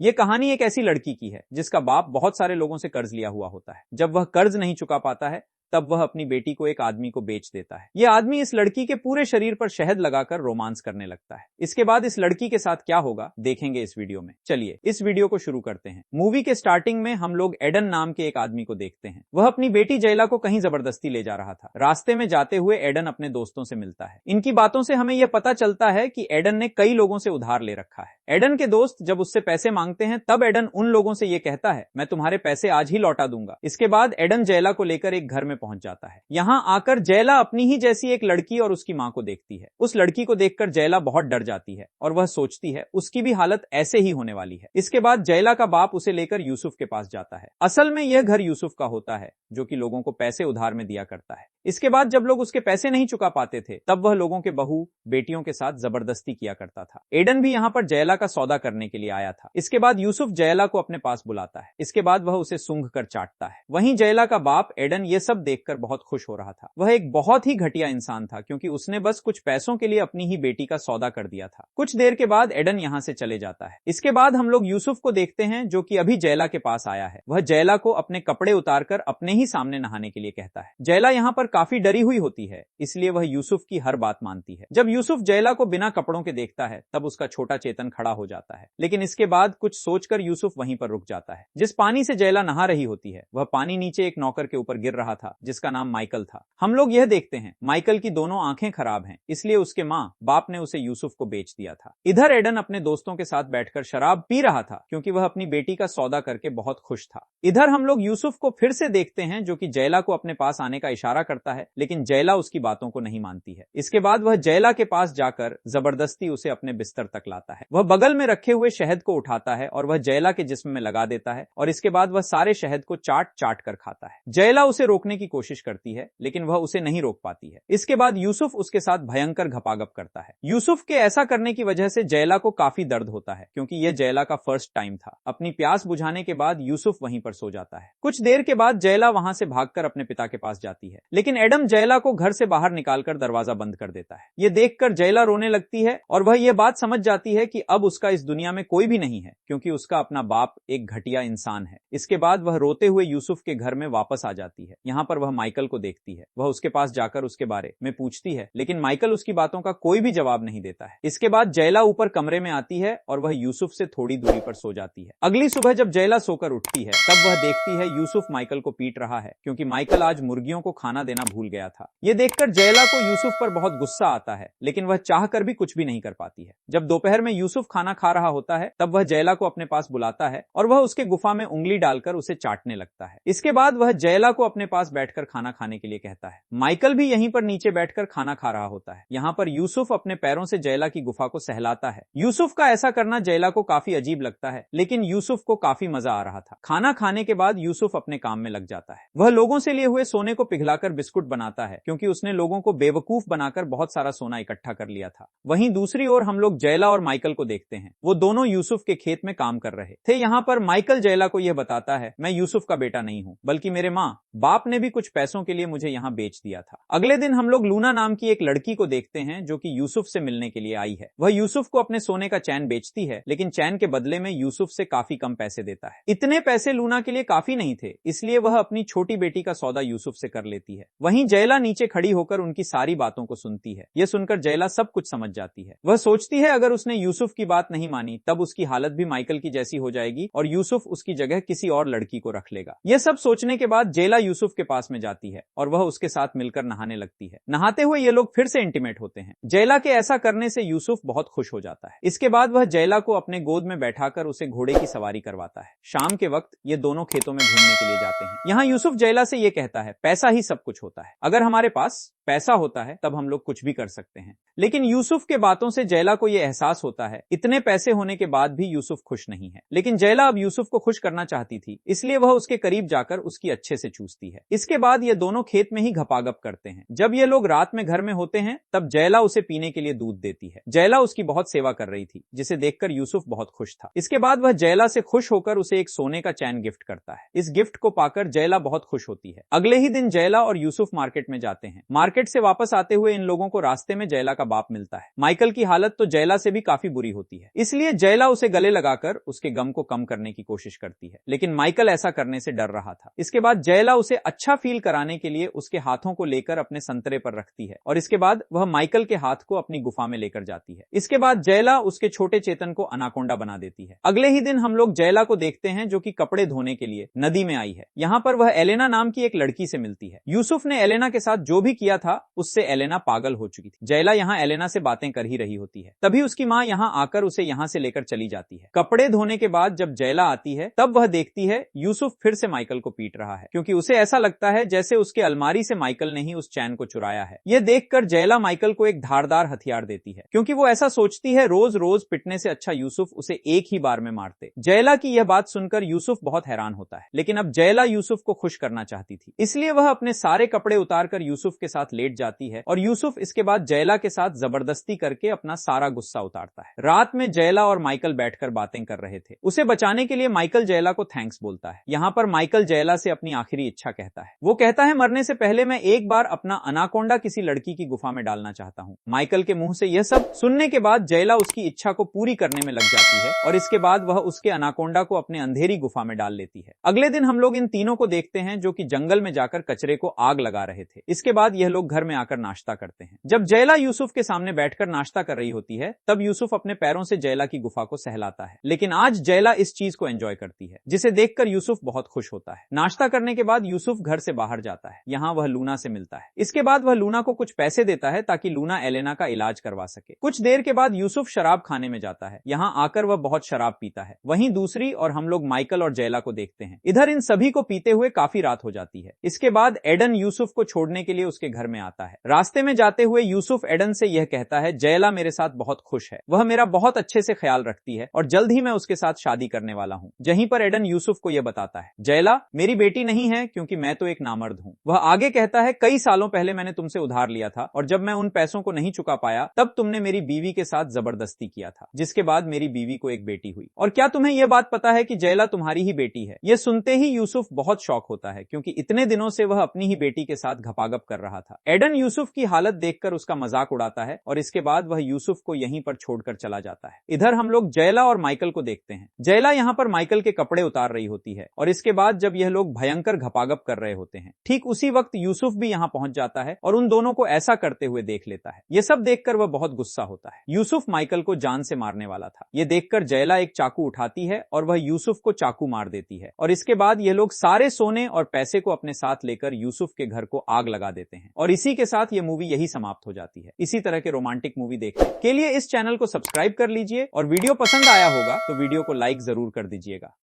ये कहानी एक ऐसी लड़की की है जिसका बाप बहुत सारे लोगों से कर्ज लिया हुआ होता है। जब वह कर्ज नहीं चुका पाता है तब वह अपनी बेटी को एक आदमी को बेच देता है। यह आदमी इस लड़की के पूरे शरीर पर शहद लगाकर रोमांस करने लगता है। इसके बाद इस लड़की के साथ क्या होगा देखेंगे इस वीडियो में। चलिए इस वीडियो को शुरू करते हैं। मूवी के स्टार्टिंग में हम लोग एडन नाम के एक आदमी को देखते हैं। वह अपनी बेटी जैला को कहीं जबरदस्ती ले जा रहा था। रास्ते में जाते हुए एडन अपने दोस्तों से मिलता है। इनकी बातों से हमें यह पता चलता है कि एडन ने कई लोगों से उधार ले रखा है। एडन के दोस्त जब उससे पैसे मांगते हैं तब एडन उन लोगों से यह कहता है, मैं तुम्हारे पैसे आज ही लौटा दूंगा। इसके बाद एडन जैला को लेकर एक घर में पहुंच जाता है। यहाँ आकर जैला अपनी ही जैसी एक लड़की और उसकी मां को देखती है। उस लड़की को देखकर जैला बहुत डर जाती है और वह सोचती है उसकी भी हालत ऐसे ही होने वाली है। इसके बाद जैला का बाप उसे लेकर यूसुफ के पास जाता है। असल में यह घर यूसुफ का होता है जो कि लोगों को पैसे उधार में दिया करता है। इसके बाद जब लोग उसके पैसे नहीं चुका पाते थे तब वह लोगों के बहू बेटियों के साथ जबरदस्ती किया करता था। एडन भी यहाँ पर जैला का सौदा करने के लिए आया था। इसके बाद यूसुफ जैला को अपने पास बुलाता है। इसके बाद वह उसे सूंघ कर चाटता है। वहीं जैला का बाप एडन ये सब देखकर बहुत खुश हो रहा था। वह एक बहुत ही घटिया इंसान था क्योंकि उसने बस कुछ पैसों के लिए अपनी ही बेटी का सौदा कर दिया था। कुछ देर के बाद एडन यहाँ से चले जाता है। इसके बाद हम लोग यूसुफ को देखते हैं जो कि अभी जैला के पास आया है। वह जैला को अपने कपड़े उतारकर अपने ही सामने नहाने के लिए कहता है। जैला यहाँ पर काफी डरी हुई होती है, इसलिए वह यूसुफ की हर बात मानती है। जब यूसुफ जैला को बिना कपड़ों के देखता है तब उसका छोटा चेतन खड़ा हो जाता है, लेकिन इसके बाद कुछ सोचकर यूसुफ वहीं पर रुक जाता है। जिस पानी से जैला नहा रही होती है वह पानी नीचे एक नौकर के ऊपर गिर रहा था जिसका नाम माइकल था। हम लोग यह देखते हैं माइकल की दोनों आंखें खराब हैं, इसलिए उसके माँ बाप ने उसे यूसुफ को बेच दिया था। इधर एडन अपने दोस्तों के साथ बैठकर शराब पी रहा था क्योंकि वह अपनी बेटी का सौदा करके बहुत खुश था। इधर हम लोग यूसुफ को फिर से देखते हैं जो कि जैला को अपने पास आने का इशारा करता है, लेकिन जैला उसकी बातों को नहीं मानती है। इसके बाद वह जैला के पास जाकर जबरदस्ती उसे अपने बिस्तर तक लाता है। वह बगल में रखे हुए शहद को उठाता है और वह जैला के जिस्म में लगा देता है और इसके बाद वह सारे शहद को चाट चाट कर खाता है। जैला उसे रोकने की कोशिश करती है लेकिन वह उसे नहीं रोक पाती है। इसके बाद यूसुफ उसके साथ भयंकर घपाघप करता है। यूसुफ के ऐसा करने की वजह से जैला को काफी दर्द होता है क्योंकि यह जैला का फर्स्ट टाइम था। अपनी प्यास बुझाने के बाद यूसुफ वहीं पर सो जाता है। कुछ देर के बाद जैला वहां से भागकर अपने पिता के पास जाती है, लेकिन एडम जैला को घर से बाहर निकालकर दरवाजा बंद कर देता है। यह देखकर जैला रोने लगती है और वह यह बात समझ जाती है कि अब उसका इस दुनिया में कोई भी नहीं है क्योंकि उसका अपना बाप एक घटिया इंसान है। इसके बाद वह रोते हुए यूसुफ के घर में वापस आ जाती है। यहाँ पर वह माइकल को देखती है। वह उसके पास जाकर उसके बारे में पूछती है, लेकिन माइकल उसकी बातों का कोई भी जवाब नहीं देता है। इसके बाद जैला ऊपर कमरे में आती है और वह यूसुफ से थोड़ी दूरी पर सो जाती है। अगली सुबह जब जैला सोकर उठती है तब वह देखती है यूसुफ माइकल को पीट रहा है क्योंकि माइकल आज मुर्गियों को खाना देना भूल गया था। यह देखकर जैला को यूसुफ पर बहुत गुस्सा आता है, लेकिन वह चाहकर भी कुछ भी नहीं कर पाती है। जब दोपहर में यूसुफ खाना खा रहा होता है तब वह जैला को अपने पास बुलाता है और वह उसके गुफा में उंगली डालकर उसे चाटने लगता है। इसके बाद वह जैला को अपने पास बैठकर खाना खाने के लिए कहता है। माइकल भी यहीं पर नीचे बैठकर खाना खा रहा होता है। यहाँ पर यूसुफ अपने पैरों से जैला की गुफा को सहलाता है। यूसुफ का ऐसा करना जैला को काफी अजीब लगता है, लेकिन यूसुफ को काफी मजा आ रहा था। खाना खाने के बाद यूसुफ अपने काम में लग जाता है। वह लोगों से लिए हुए सोने को पिघलाकर बिस्कुट बनाता है क्योंकि उसने लोगों को बेवकूफ बनाकर बहुत सारा सोना इकट्ठा कर लिया था। वहीं दूसरी ओर हम लोग जैला और माइकल को देखते हैं। वो दोनों यूसुफ के खेत में काम कर रहे थे। यहाँ पर माइकल जैला को यह बताता है, मैं यूसुफ का बेटा नहीं हूँ बल्कि मेरे माँ बाप ने भी कुछ पैसों के लिए मुझे यहाँ बेच दिया था। अगले दिन हम लोग लूना नाम की एक लड़की को देखते हैं जो कि यूसुफ से मिलने के लिए आई है। वह यूसुफ को अपने सोने का चैन बेचती है, लेकिन चैन के बदले में यूसुफ से काफी कम पैसे देता है। इतने पैसे लूना के लिए काफी नहीं थे, इसलिए वह अपनी छोटी बेटी का सौदा यूसुफ से कर लेती है। वहीं जैला नीचे खड़ी होकर उनकी सारी बातों को सुनती है। यह सुनकर जैला सब कुछ समझ जाती है। वह सोचती है अगर उसने यूसुफ की बात नहीं मानी तब उसकी हालत भी माइकल की जैसी हो जाएगी और यूसुफ उसकी जगह किसी और लड़की को रख लेगा। यह सब सोचने के बाद जैला यूसुफ के पास में जाती है और वह उसके साथ मिलकर नहाने लगती है। नहाते हुए ये लोग फिर से इंटीमेट होते हैं। जैला के ऐसा करने से यूसुफ बहुत खुश हो जाता है। इसके बाद वह जैला को अपने गोद में बैठाकर उसे घोड़े की सवारी करवाता है। शाम के वक्त ये दोनों खेतों में घूमने के लिए जाते हैं। यहाँ यूसुफ जैला से ये कहता है, पैसा ही सब कुछ होता है। अगर हमारे पास पैसा होता है तब हम लोग कुछ भी कर सकते हैं। लेकिन यूसुफ के बातों से जैला को यह एहसास होता है इतने पैसे होने के बाद भी यूसुफ खुश नहीं है। लेकिन जैला अब यूसुफ को खुश करना चाहती थी, इसलिए वह उसके करीब जाकर उसकी अच्छे से चूसती है। इसके बाद ये दोनों खेत में ही घपाघप करते हैं। जब ये लोग रात में घर में होते हैं तब जैला उसे पीने के लिए दूध देती है। जैला उसकी बहुत सेवा कर रही थी, जिसे देखकर यूसुफ बहुत खुश था। इसके बाद वह जैला से खुश होकर उसे एक सोने का चैन गिफ्ट करता है। इस गिफ्ट को पाकर जैला बहुत खुश होती है। अगले ही दिन जैला और यूसुफ मार्केट में जाते हैं। मार्केट मार्केट से वापस आते हुए इन लोगों को रास्ते में जयला का बाप मिलता है। माइकल की हालत तो जयला से भी काफी बुरी होती है, इसलिए जयला उसे गले लगाकर उसके गम को कम करने की कोशिश करती है, लेकिन माइकल ऐसा करने से डर रहा था। इसके बाद जयला उसे अच्छा फील कराने के लिए उसके हाथों को लेकर अपने संतरे पर रखती है और इसके बाद वह माइकल के हाथ को अपनी गुफा में लेकर जाती है। इसके बाद जयला उसके छोटे चेतन को अनाकोंडा बना देती है। अगले ही दिन हम लोग जयला को देखते हैं जो कि कपड़े धोने के लिए नदी में आई है। यहाँ पर वह एलेना नाम की एक लड़की से मिलती है। यूसुफ ने एलेना के साथ जो भी किया था उससे एलेना पागल हो चुकी थी। जयला यहाँ एलेना से बातें कर ही रही होती है, तभी उसकी माँ यहाँ आकर उसे यहाँ से लेकर चली जाती है। कपड़े धोने के बाद जब जयला आती है तब वह देखती है यूसुफ फिर से माइकल को पीट रहा है, क्योंकि उसे ऐसा लगता है जैसे उसके अलमारी से माइकल ने ही उस चैन को चुराया है। यह देखकर जयला माइकल को एक धारदार हथियार देती है, क्योंकि वो ऐसा सोचती है रोज रोज पिटने से अच्छा यूसुफ उसे एक ही बार में मारते। जयला की यह बात सुनकर यूसुफ बहुत हैरान होता है, लेकिन अब जयला यूसुफ को खुश करना चाहती थी, इसलिए वह अपने सारे कपड़े उतारकर यूसुफ के साथ लेट जाती है और यूसुफ इसके बाद जयला के साथ जबरदस्ती करके अपना सारा गुस्सा उतारता है। रात में जयला और माइकल बैठकर बातें कर रहे थे। उसे बचाने के लिए माइकल जयला को थैंक्स बोलता है। यहाँ पर माइकल जयला से अपनी आखिरी इच्छा कहता है। वो कहता है मरने से पहले मैं एक बार अपना अनाकोंडा किसी लड़की की गुफा में डालना चाहता हूँ। माइकल के मुंह से यह सब सुनने के बाद जयला उसकी इच्छा को पूरी करने में लग जाती है और इसके बाद वह उसके अनाकोंडा को अपने अंधेरी गुफा में डाल लेती है। अगले दिन हम लोग इन तीनों को देखते हैं जो कि जंगल में जाकर कचरे को आग लगा रहे थे। इसके बाद यह लोग घर में आकर नाश्ता करते हैं। जब जयला यूसुफ के सामने बैठकर नाश्ता कर रही होती है तब यूसुफ अपने पैरों से जयला की गुफा को सहलाता है, लेकिन आज जयला इस चीज को एंजॉय करती है, जिसे देखकर यूसुफ बहुत खुश होता है। नाश्ता करने के बाद यूसुफ घर से बाहर जाता है। यहाँ वह लूना से मिलता है। इसके बाद वह लूना को कुछ पैसे देता है ताकि लूना एलेना का इलाज करवा सके। कुछ देर के बाद यूसुफ शराब खाने में जाता है। यहाँ आकर वह बहुत शराब पीता है। वहीं दूसरी और हम लोग माइकल और जयला को देखते हैं। इधर इन सभी को पीते हुए काफी रात हो जाती है। इसके बाद एडन यूसुफ को छोड़ने के लिए उसके घर में आता है। रास्ते में जाते हुए यूसुफ एडन से यह कहता है जयला मेरे साथ बहुत खुश है, वह मेरा बहुत अच्छे से ख्याल रखती है और जल्द ही मैं उसके साथ शादी करने वाला हूँ। यहीं पर एडन यूसुफ को यह बताता है जयला मेरी बेटी नहीं है क्योंकि मैं तो एक नामर्द हूँ। वह आगे कहता है कई सालों पहले मैंने तुमसे उधार लिया था और जब मैं उन पैसों को नहीं चुका पाया तब तुमने मेरी बीवी के साथ जबरदस्ती किया था, जिसके बाद मेरी बीवी को एक बेटी हुई। और क्या तुम्हें यह बात पता है कि जयला तुम्हारी ही बेटी है? यह सुनते ही यूसुफ बहुत शौक होता है, क्योंकि इतने दिनों से वह अपनी ही बेटी के साथ घपागप कर रहा था। एडन यूसुफ की हालत देखकर उसका मजाक उड़ाता है और इसके बाद वह यूसुफ को यहीं पर छोड़कर चला जाता है। इधर हम लोग जयला और माइकल को देखते हैं। जयला यहाँ पर माइकल के कपड़े उतार रही होती है और इसके बाद जब यह लोग भयंकर घपागप कर रहे होते हैं, ठीक उसी वक्त यूसुफ भी यहाँ पहुंच जाता है और उन दोनों को ऐसा करते हुए देख लेता है। यह सब देखकर वह बहुत गुस्सा होता है। यूसुफ माइकल को जान से मारने वाला था। यह देखकर जयला एक चाकू उठाती है और वह यूसुफ को चाकू मार देती है और इसके बाद ये लोग सारे सोने और पैसे को अपने साथ लेकर यूसुफ के घर को आग लगा देते हैं और इसी के साथ ये मूवी यही समाप्त हो जाती है। इसी तरह के रोमांटिक मूवी देखने के लिए इस चैनल को सब्सक्राइब कर लीजिए और वीडियो पसंद आया होगा तो वीडियो को लाइक जरूर कर दीजिएगा।